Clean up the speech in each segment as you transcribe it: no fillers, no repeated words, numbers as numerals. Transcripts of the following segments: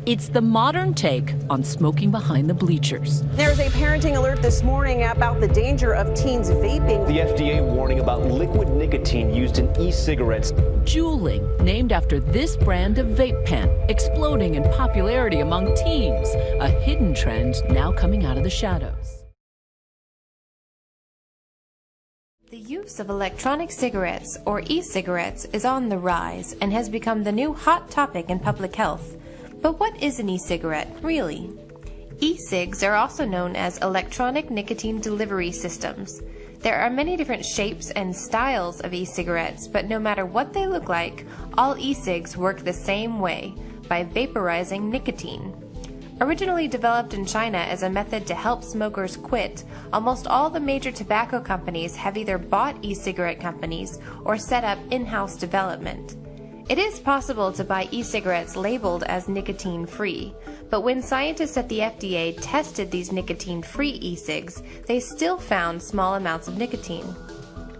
It's the modern take on smoking behind the bleachers. There's a parenting alert this morning about the danger of teens vaping. The FDA warning about liquid nicotine used in e-cigarettes. Juuling, named after this brand of vape pen, exploding in popularity among teens, a hidden trend now coming out of the shadows. The use of electronic cigarettes, or e-cigarettes, is on the rise and has become the new hot topic in public health. But what is an e-cigarette, really? E-cigs are also known as electronic nicotine delivery systems. There are many different shapes and styles of e-cigarettes, but no matter what they look like, all e-cigs work the same way, by vaporizing nicotine. Originally developed in China as a method to help smokers quit, almost all the major tobacco companies have either bought e-cigarette companies or set up in-house development. It is possible to buy e-cigarettes labeled as nicotine-free, but when scientists at the FDA tested these nicotine-free e-cigs, they still found small amounts of nicotine.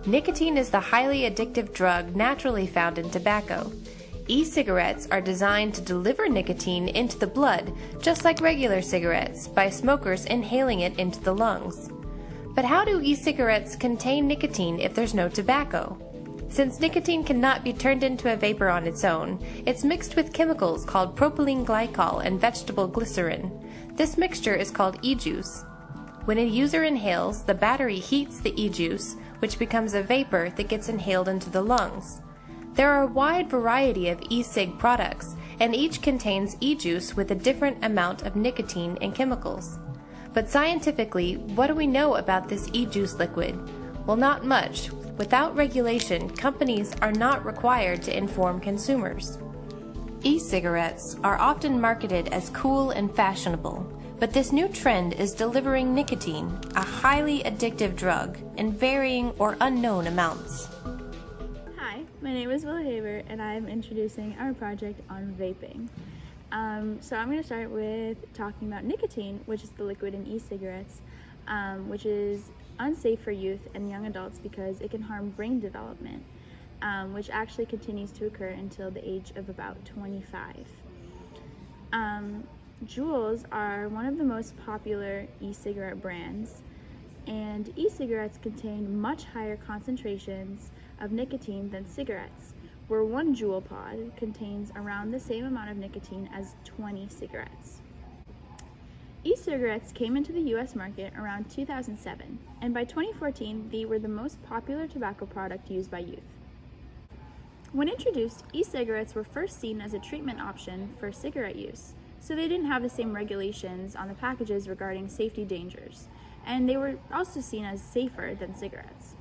Nicotine is the highly addictive drug naturally found in tobacco. E-cigarettes are designed to deliver nicotine into the blood, just like regular cigarettes, by smokers inhaling it into the lungs. But how do e-cigarettes contain nicotine if there's no tobacco? Since nicotine cannot be turned into a vapor on its own, it's mixed with chemicals called propylene glycol and vegetable glycerin. This mixture is called e-juice. When a user inhales, the battery heats the e-juice, which becomes a vapor that gets inhaled into the lungs. There are a wide variety of e-cig products, and each contains e-juice with a different amount of nicotine and chemicals. But scientifically, what do we know about this e-juice liquid? Well, not much. Without regulation, companies are not required to inform consumers. E-cigarettes are often marketed as cool and fashionable, but this new trend is delivering nicotine, a highly addictive drug, in varying or unknown amounts. Hi, my name is Willa Haber, and I'm introducing our project on vaping. So I'm going to start with talking about nicotine, which is the liquid in e-cigarettes, which is unsafe for youth and young adults because it can harm brain development, which actually continues to occur until the age of about 25. Juuls are one of the most popular e-cigarette brands, and e-cigarettes contain much higher concentrations of nicotine than cigarettes, where one Juul pod contains around the same amount of nicotine as 20 cigarettes. E-cigarettes came into the US market around 2007, and by 2014, they were the most popular tobacco product used by youth. When introduced, e-cigarettes were first seen as a treatment option for cigarette use, so they didn't have the same regulations on the packages regarding safety dangers, and they were also seen as safer than cigarettes.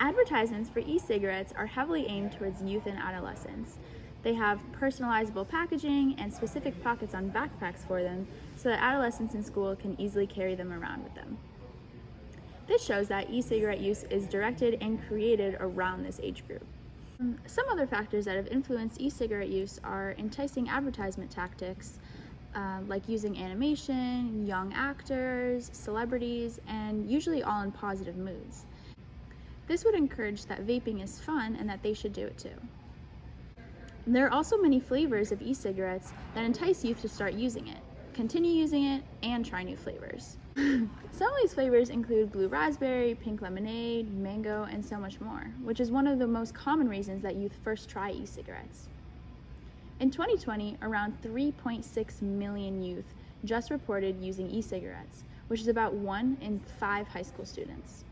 Advertisements for e-cigarettes are heavily aimed towards youth and adolescents. They have personalizable packaging and specific pockets on backpacks for them so that adolescents in school can easily carry them around with them. This shows that e-cigarette use is directed and created around this age group. Some other factors that have influenced e-cigarette use are enticing advertisement tactics, like using animation, young actors, celebrities, and usually all in positive moods. This would encourage that vaping is fun and that they should do it too. There are also many flavors of e-cigarettes that entice youth to start using it, continue using it, and try new flavors. Some of these flavors include blue raspberry, pink lemonade, mango, and so much more, which is one of the most common reasons that youth first try e-cigarettes. In 2020, around 3.6 million youth just reported using e-cigarettes, which is about 1 in 5 high school students.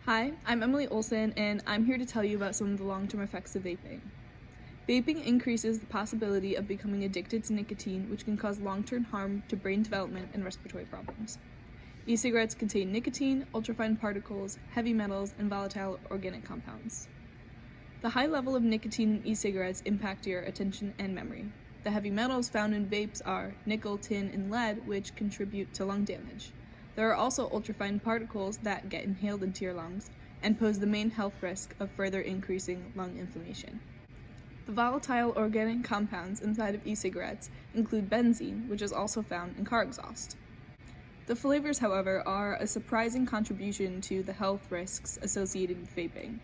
Hi, I'm Emily Olson, and I'm here to tell you about some of the long-term effects of vaping. Vaping increases the possibility of becoming addicted to nicotine, which can cause long-term harm to brain development and respiratory problems. E-cigarettes contain nicotine, ultrafine particles, heavy metals, and volatile organic compounds. The high level of nicotine in e-cigarettes impact your attention and memory. The heavy metals found in vapes are nickel, tin, and lead, which contribute to lung damage. There are also ultrafine particles that get inhaled into your lungs and pose the main health risk of further increasing lung inflammation. The volatile organic compounds inside of e-cigarettes include benzene, which is also found in car exhaust. The flavors, however, are a surprising contribution to the health risks associated with vaping.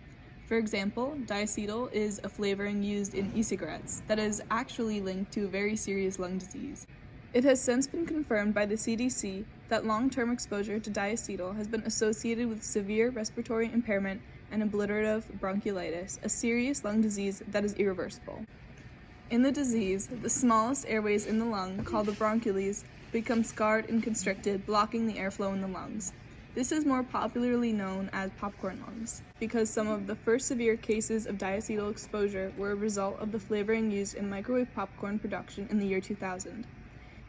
For example, diacetyl is a flavoring used in e-cigarettes that is actually linked to a very serious lung disease. It has since been confirmed by the CDC that long-term exposure to diacetyl has been associated with severe respiratory impairment and obliterative bronchiolitis, a serious lung disease that is irreversible. In the disease, the smallest airways in the lung, called the bronchioles, become scarred and constricted, blocking the airflow in the lungs. This is more popularly known as popcorn lungs, because some of the first severe cases of diacetyl exposure were a result of the flavoring used in microwave popcorn production in the year 2000.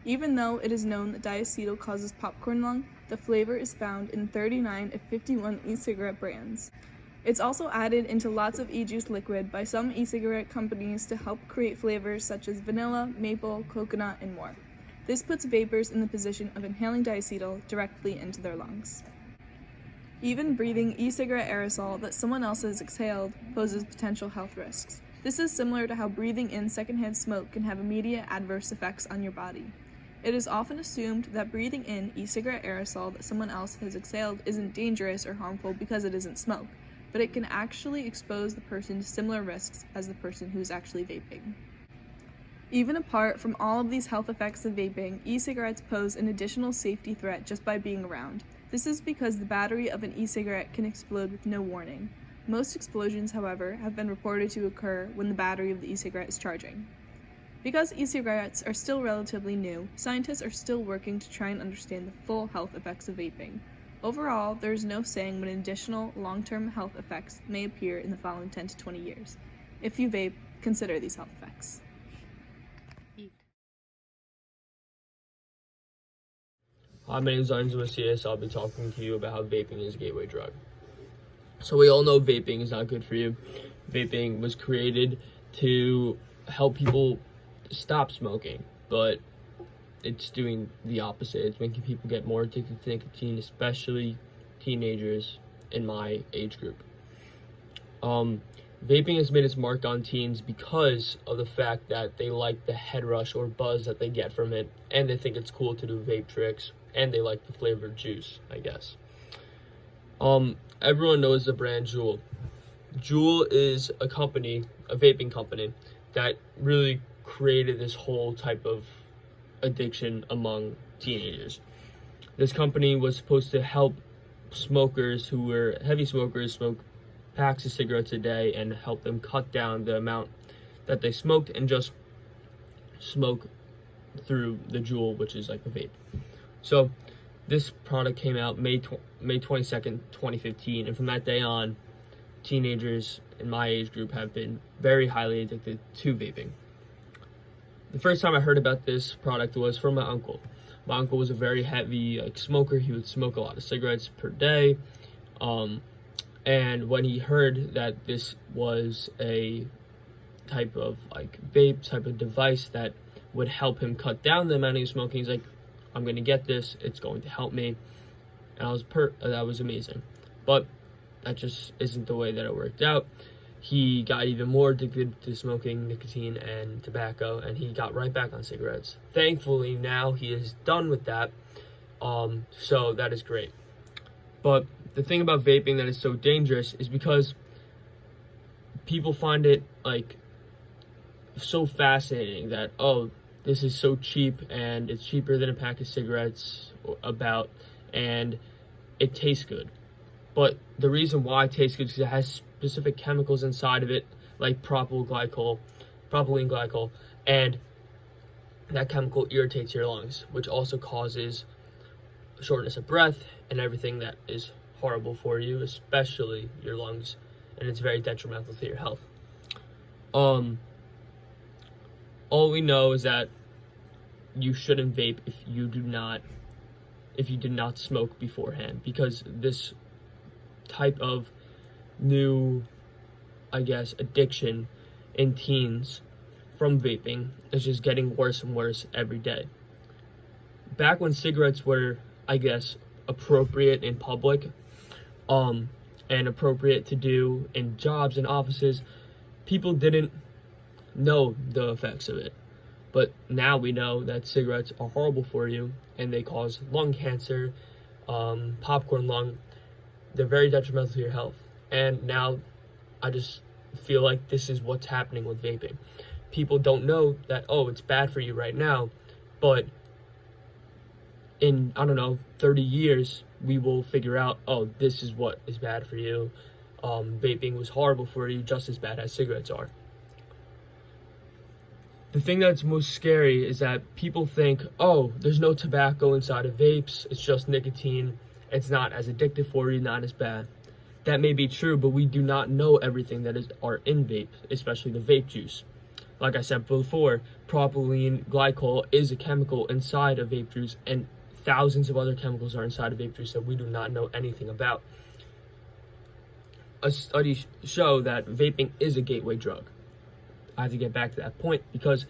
Even though it is known that diacetyl causes popcorn lung, the flavor is found in 39 of 51 e-cigarette brands. It's also added into lots of e-juice liquid by some e-cigarette companies to help create flavors such as vanilla, maple, coconut, and more. This puts vapors in the position of inhaling diacetyl directly into their lungs. Even breathing e-cigarette aerosol that someone else has exhaled poses potential health risks. This is similar to how breathing in secondhand smoke can have immediate adverse effects on your body. It is often assumed that breathing in e-cigarette aerosol that someone else has exhaled isn't dangerous or harmful because it isn't smoke, but it can actually expose the person to similar risks as the person who is actually vaping. Even apart from all of these health effects of vaping, e-cigarettes pose an additional safety threat just by being around. This is because the battery of an e-cigarette can explode with no warning. Most explosions, however, have been reported to occur when the battery of the e-cigarette is charging. Because e-cigarettes are still relatively new, scientists are still working to try and understand the full health effects of vaping. Overall, there is no saying when additional long-term health effects may appear in the following 10 to 20 years. If you vape, consider these health effects. Hi, my name is Enzo Macias. I'll be talking to you about how vaping is a gateway drug. So we all know vaping is not good for you. Vaping was created to help people stop smoking, but it's doing the opposite. It's making people get more addicted to nicotine, especially teenagers in my age group. Vaping has made its mark on teens because of the fact that they like the head rush or buzz that they get from it, and they think it's cool to do vape tricks, and they like the flavored juice, I guess. Everyone knows the brand Juul. Juul is a company, a vaping company, that really created this whole type of addiction among teenagers. This company was supposed to help smokers who were heavy smokers smoke packs of cigarettes a day and help them cut down the amount that they smoked and just smoke through the Juul, which is like a vape. So this product came out May 22nd, 2015, and from that day on, teenagers in my age group have been very highly addicted to vaping. The first time I heard about this product was from my uncle. My uncle was a very heavy smoker. He would smoke a lot of cigarettes per day. And when he heard that this was a type of vape type of device that would help him cut down the amount he was smoking, he's like, I'm going to get this. It's going to help me. And that was amazing. But that just isn't the way that it worked out. He got even more addicted to smoking nicotine and tobacco, and he got right back on cigarettes. Thankfully, now he is done with that, so that is great. But the thing about vaping that is so dangerous is because people find it so fascinating that, oh, this is so cheap and it's cheaper than a pack of cigarettes and it tastes good. But the reason why it tastes good is because it has specific chemicals inside of it, like propylene glycol, and that chemical irritates your lungs, which also causes shortness of breath and everything that is horrible for you, especially your lungs, and it's very detrimental to your health. All we know is that you shouldn't vape if you did not smoke beforehand, because this type of new, addiction in teens from vaping is just getting worse and worse every day. Back when cigarettes were, appropriate in public, and appropriate to do in jobs and offices, people didn't know the effects of it. But now we know that cigarettes are horrible for you, and they cause lung cancer, popcorn lung. They're very detrimental to your health. And now I just feel like this is what's happening with vaping. People don't know that, oh, it's bad for you right now, but in, I don't know, 30 years, we will figure out, oh, this is what is bad for you. Vaping was horrible for you, just as bad as cigarettes are. The thing that's most scary is that people think, oh, there's no tobacco inside of vapes, it's just nicotine, it's not as addictive for you, not as bad. That may be true, but we do not know everything that are in vape, especially the vape juice. Like I said before, propylene glycol is a chemical inside of vape juice, and thousands of other chemicals are inside of vape juice that we do not know anything about. A study show that vaping is a gateway drug. I have to get back to that point because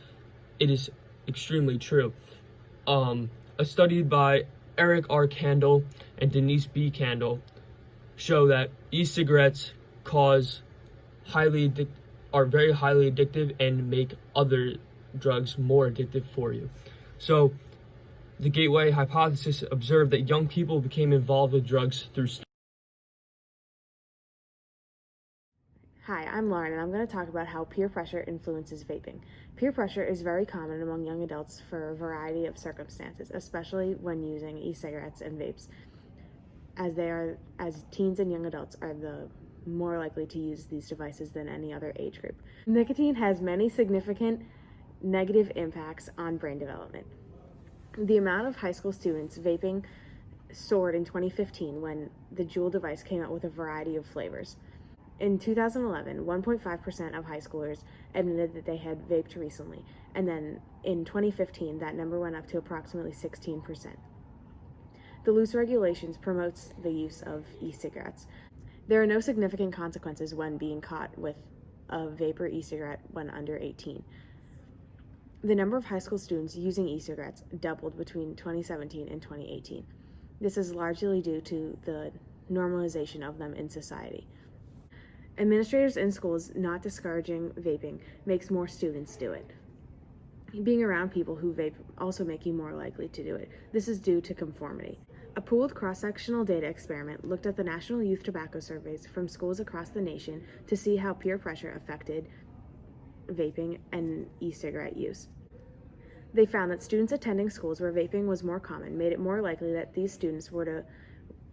it is extremely true. A study by Eric R. Kandel and Denise B. Kandel show that e-cigarettes are very highly addictive and make other drugs more addictive for you. So the gateway hypothesis observed that young people became involved with drugs through Hi, I'm Lauren, and I'm going to talk about how peer pressure influences vaping. Peer pressure is very common among young adults for a variety of circumstances, especially when using e-cigarettes and vapes, as teens and young adults are the more likely to use these devices than any other age group. Nicotine has many significant negative impacts on brain development. The amount of high school students vaping soared in 2015 when the Juul device came out with a variety of flavors. In 2011, 1.5% of high schoolers admitted that they had vaped recently, and then in 2015, that number went up to approximately 16%. The loose regulations promotes the use of e-cigarettes. There are no significant consequences when being caught with a vape or e-cigarette when under 18. The number of high school students using e-cigarettes doubled between 2017 and 2018. This is largely due to the normalization of them in society. Administrators in schools not discouraging vaping makes more students do it. Being around people who vape also make you more likely to do it. This is due to conformity. A pooled cross-sectional data experiment looked at the national youth tobacco surveys from schools across the nation to see how peer pressure affected vaping and e-cigarette use. They found that students attending schools where vaping was more common made it more likely that these students were to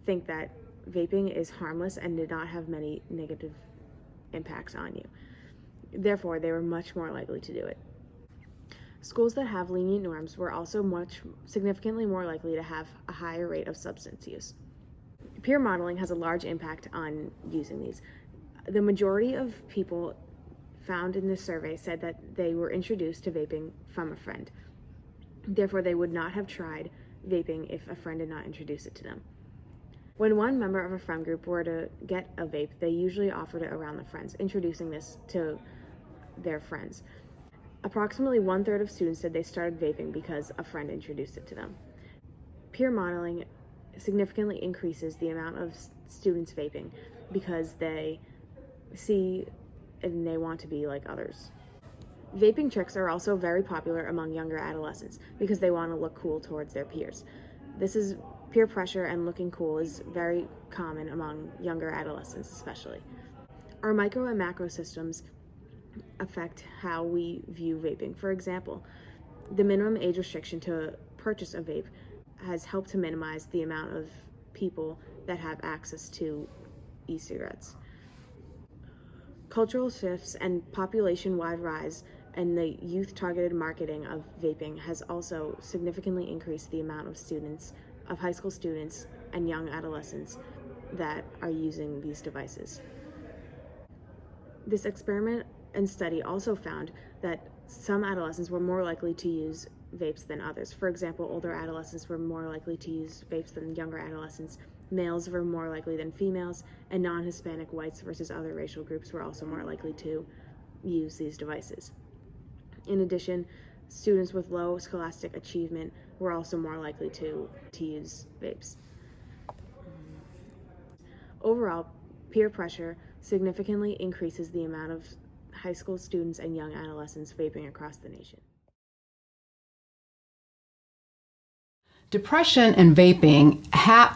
think that vaping is harmless and did not have many negative impacts on you. Therefore, they were much more likely to do it. Schools that have lenient norms were also significantly more likely to have a higher rate of substance use. Peer modeling has a large impact on using these. The majority of people found in this survey said that they were introduced to vaping from a friend. Therefore, they would not have tried vaping if a friend did not introduce it to them. When one member of a friend group were to get a vape, they usually offered it around the friends, introducing this to their friends. Approximately 1/3 of students said they started vaping because a friend introduced it to them. Peer modeling significantly increases the amount of students vaping because they see and they want to be like others. Vaping tricks are also very popular among younger adolescents because they want to look cool towards their peers. Peer pressure and looking cool is very common among younger adolescents especially. Our micro and macro systems affect how we view vaping. For example, the minimum age restriction to purchase a vape has helped to minimize the amount of people that have access to e-cigarettes. Cultural shifts and population-wide rise and the youth-targeted marketing of vaping has also significantly increased the amount of high school students and young adolescents that are using these devices. This experiment and study also found that some adolescents were more likely to use vapes than others. For example, older adolescents were more likely to use vapes than younger adolescents. Males were more likely than females, and non-Hispanic whites versus other racial groups were also more likely to use these devices. In addition, students with low scholastic achievement were also more likely to use vapes. Overall, peer pressure significantly increases the amount of high school students and young adolescents vaping across the nation. Depression and vaping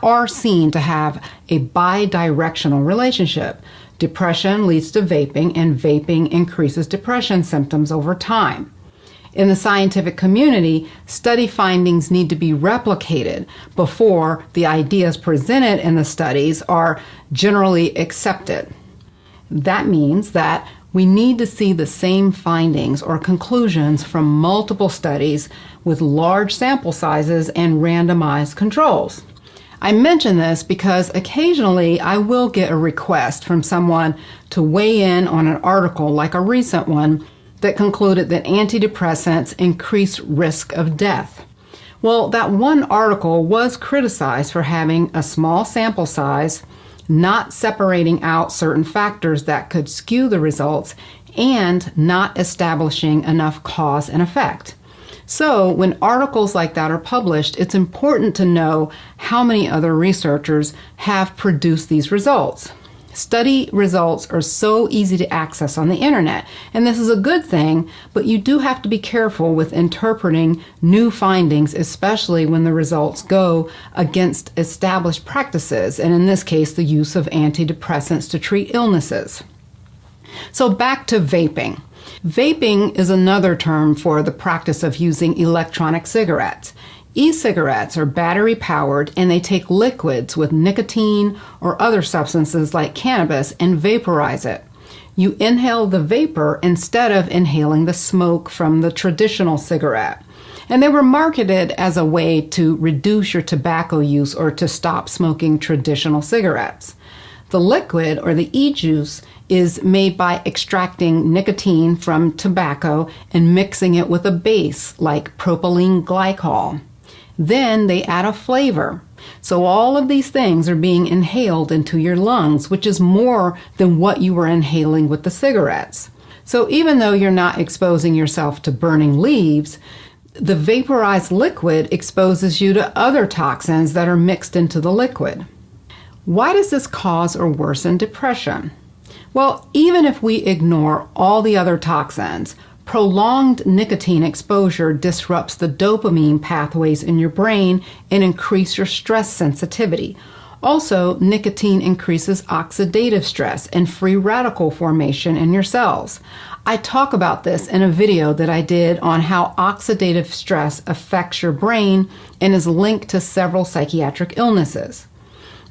are seen to have a bi-directional relationship. Depression leads to vaping, and vaping increases depression symptoms over time. In the scientific community, study findings need to be replicated before the ideas presented in the studies are generally accepted. That means that we need to see the same findings or conclusions from multiple studies with large sample sizes and randomized controls. I mention this because occasionally I will get a request from someone to weigh in on an article like a recent one that concluded that antidepressants increase risk of death. Well, that one article was criticized for having a small sample size, not separating out certain factors that could skew the results, and not establishing enough cause and effect. So when articles like that are published, it's important to know how many other researchers have produced these results. Study results are so easy to access on the internet, and this is a good thing, but you do have to be careful with interpreting new findings, especially when the results go against established practices, and in this case, the use of antidepressants to treat illnesses. So back to vaping. Vaping is another term for the practice of using electronic cigarettes. E-cigarettes are battery-powered, and they take liquids with nicotine or other substances like cannabis and vaporize it. You inhale the vapor instead of inhaling the smoke from the traditional cigarette. And they were marketed as a way to reduce your tobacco use or to stop smoking traditional cigarettes. The liquid, or the e-juice, is made by extracting nicotine from tobacco and mixing it with a base like propylene glycol. Then they add a flavor. So all of these things are being inhaled into your lungs, which is more than what you were inhaling with the cigarettes. So even though you're not exposing yourself to burning leaves, the vaporized liquid exposes you to other toxins that are mixed into the liquid. Why does this cause or worsen depression? Well, even if we ignore all the other toxins, prolonged nicotine exposure disrupts the dopamine pathways in your brain and increase your stress sensitivity. Also, nicotine increases oxidative stress and free radical formation in your cells. I talk about this in a video that I did on how oxidative stress affects your brain and is linked to several psychiatric illnesses.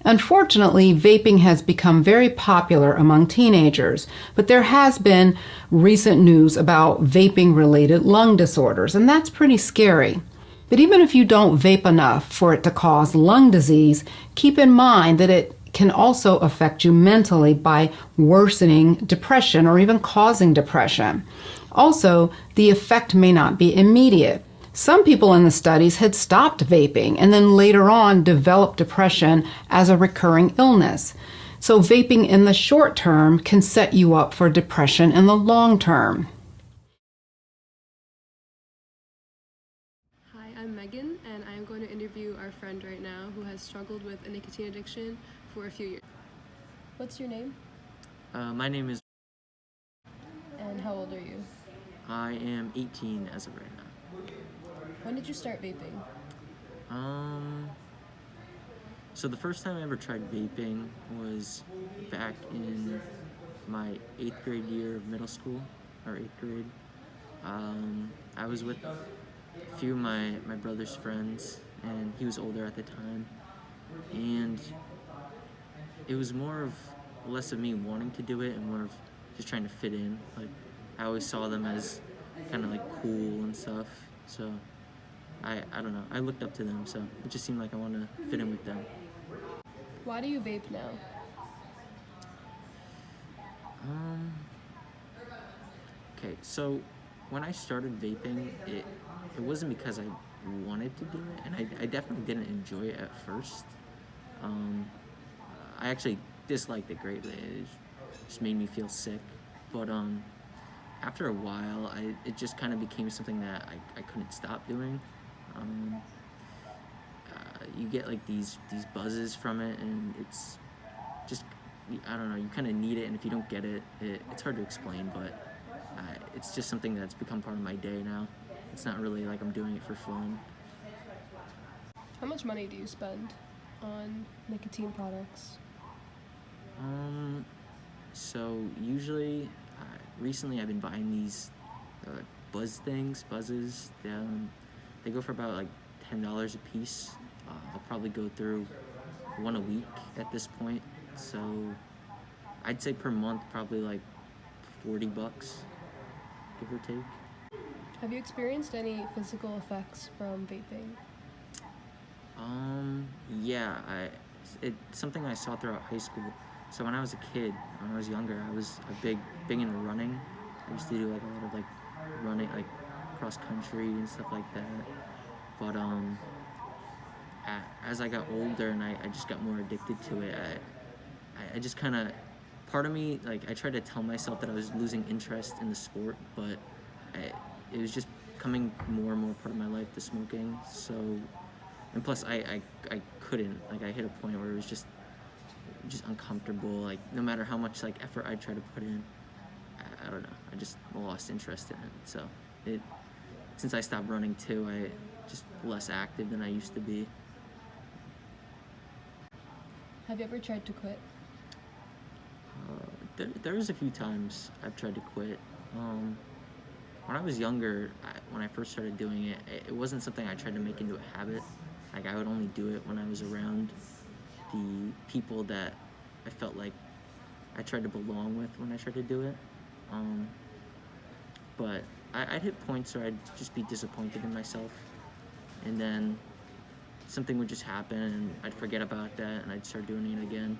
Unfortunately, vaping has become very popular among teenagers, but there has been recent news about vaping-related lung disorders, and that's pretty scary. But even if you don't vape enough for it to cause lung disease, keep in mind that it can also affect you mentally by worsening depression or even causing depression. Also, the effect may not be immediate. Some people in the studies had stopped vaping and then later on developed depression as a recurring illness. So vaping in the short term can set you up for depression in the long term. Hi, I'm Megan, and I'm going to interview our friend right now who has struggled with a nicotine addiction for a few years. What's your name? My name is... And how old are you? I am 18 as of right now. When did you start vaping? So the first time I ever tried vaping was back in my 8th grade year of middle school, or 8th grade. I was with a few of my brother's friends, and he was older at the time, and it was less of me wanting to do it and more of just trying to fit in. Like, I always saw them as kind of like cool and stuff, so I don't know, I looked up to them, so it just seemed like I wanted to fit in with them. Why do you vape now? Okay, so when I started vaping, it wasn't because I wanted to do it, and I definitely didn't enjoy it at first. I actually disliked it greatly. It just made me feel sick, but after a while, it just kind of became something that I couldn't stop doing. You get like these buzzes from it, and it's just, I don't know, you kind of need it, and if you don't get it, it's hard to explain, but it's just something that's become part of my day now. It's not really like I'm doing it for fun. How much money do you spend on nicotine products? So usually, recently I've been buying these buzzes. They go for about like $10 a piece. I'll probably go through one a week at this point. So I'd say per month probably like $40, give or take. Have you experienced any physical effects from vaping? Yeah, it's something I saw throughout high school. So when I was a kid, when I was younger, I was big into running. I used to do like a lot of like running, like cross country and stuff like that. But as I got older and I just got more addicted to it, I just kind of, part of me, like I tried to tell myself that I was losing interest in the sport, but it was just becoming more and more part of my life, the smoking. So, and plus I couldn't, like I hit a point where it was just uncomfortable. Like no matter how much like effort I try to put in, I don't know, I just lost interest in it. So since I stopped running too, I just less active than I used to be. Have you ever tried to quit? There was a few times I've tried to quit. When I was younger, when I first started doing it, it wasn't something I tried to make into a habit. Like I would only do it when I was around the people that I felt like I tried to belong with when I tried to do it. But I'd hit points where I'd just be disappointed in myself, and then something would just happen and I'd forget about that and I'd start doing it again.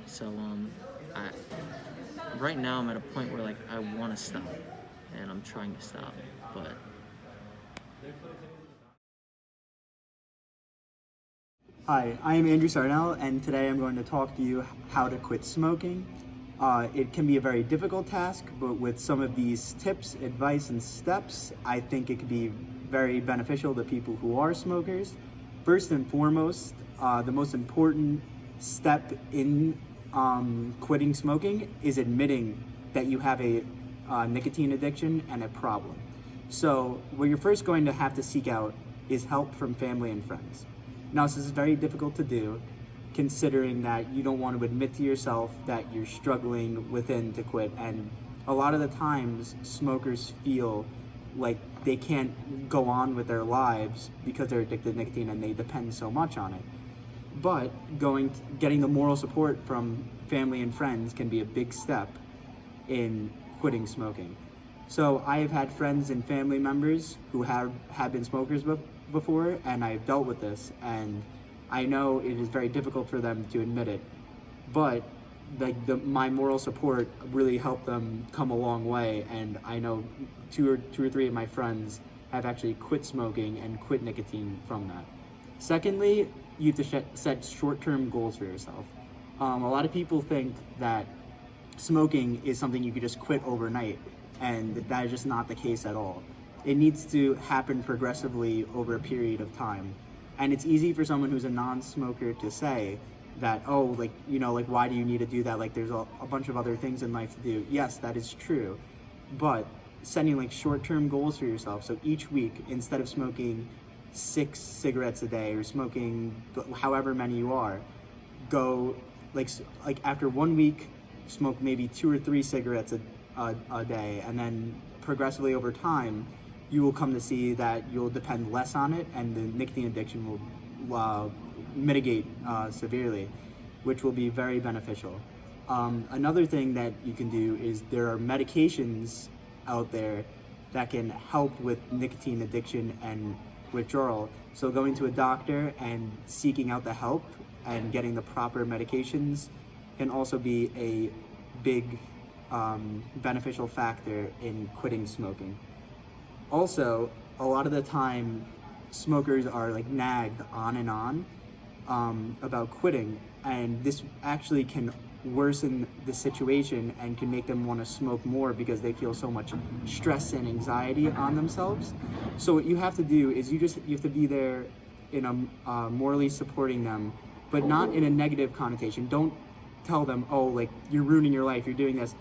So right now I'm at a point where like I want to stop and I'm trying to stop, but Hi, I am Andrew Sarnell, and today I'm going to talk to you how to quit smoking. It can be a very difficult task, but with some of these tips, advice, and steps, I think it could be very beneficial to people who are smokers. First and foremost, the most important step in quitting smoking is admitting that you have a nicotine addiction and a problem. So what you're first going to have to seek out is help from family and friends. Now, this is very difficult to do, considering that you don't want to admit to yourself that you're struggling within to quit. And a lot of the times, smokers feel like they can't go on with their lives because they're addicted to nicotine and they depend so much on it. But getting the moral support from family and friends can be a big step in quitting smoking. So I have had friends and family members who have been smokers before, and I've dealt with this, and I know it is very difficult for them to admit it, but my moral support really helped them come a long way, and I know two or three of my friends have actually quit smoking and quit nicotine from that. Secondly, you have to set short-term goals for yourself. A lot of people think that smoking is something you could just quit overnight, and that is just not the case at all. It needs to happen progressively over a period of time. And it's easy for someone who's a non-smoker to say that, oh, why do you need to do that? Like, there's a bunch of other things in life to do. Yes, that is true. But setting like short-term goals for yourself. So each week, instead of smoking 6 cigarettes a day or smoking however many you are, go like after 1 week, smoke maybe 2 or 3 cigarettes a day, and then progressively over time, you will come to see that you'll depend less on it, and the nicotine addiction will mitigate severely, which will be very beneficial. Another thing that you can do is there are medications out there that can help with nicotine addiction and withdrawal. So going to a doctor and seeking out the help and getting the proper medications can also be a big beneficial factor in quitting smoking. Also, a lot of the time, smokers are like nagged on and on about quitting, and this actually can worsen the situation and can make them want to smoke more because they feel so much stress and anxiety on themselves. So what you have to do is you have to be there in a morally supporting them, but not in a negative connotation. Don't tell them, oh, like, you're ruining your life, you're doing this.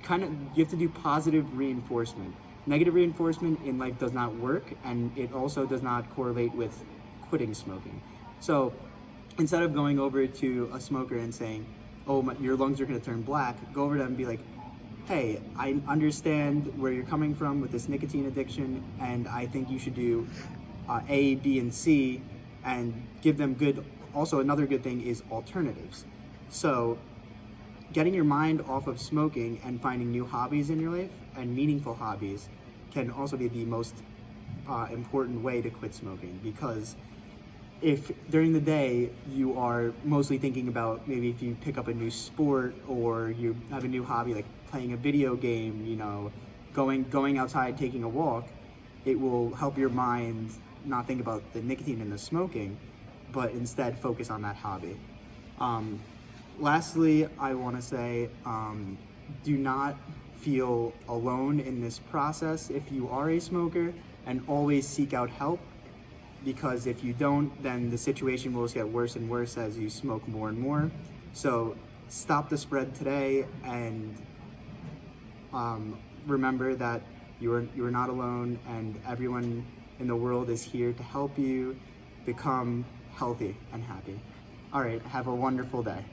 You have to do positive reinforcement. Negative reinforcement in life does not work, and it also does not correlate with quitting smoking. So instead of going over to a smoker and saying, oh, your lungs are going to turn black, go over to them and be like, hey, I understand where you're coming from with this nicotine addiction, and I think you should do A, B, and C, and give them good. Also, another good thing is alternatives. So getting your mind off of smoking and finding new hobbies in your life and meaningful hobbies can also be the most important way to quit smoking, because if during the day you are mostly thinking about maybe if you pick up a new sport or you have a new hobby like playing a video game, you know, going outside, taking a walk, it will help your mind not think about the nicotine and the smoking, but instead focus on that hobby. Lastly, I want to say, do not feel alone in this process if you are a smoker, and always seek out help, because if you don't, then the situation will get worse and worse as you smoke more and more. So stop the spread today, and remember that you are not alone, and everyone in the world is here to help you become healthy and happy. All right, have a wonderful day.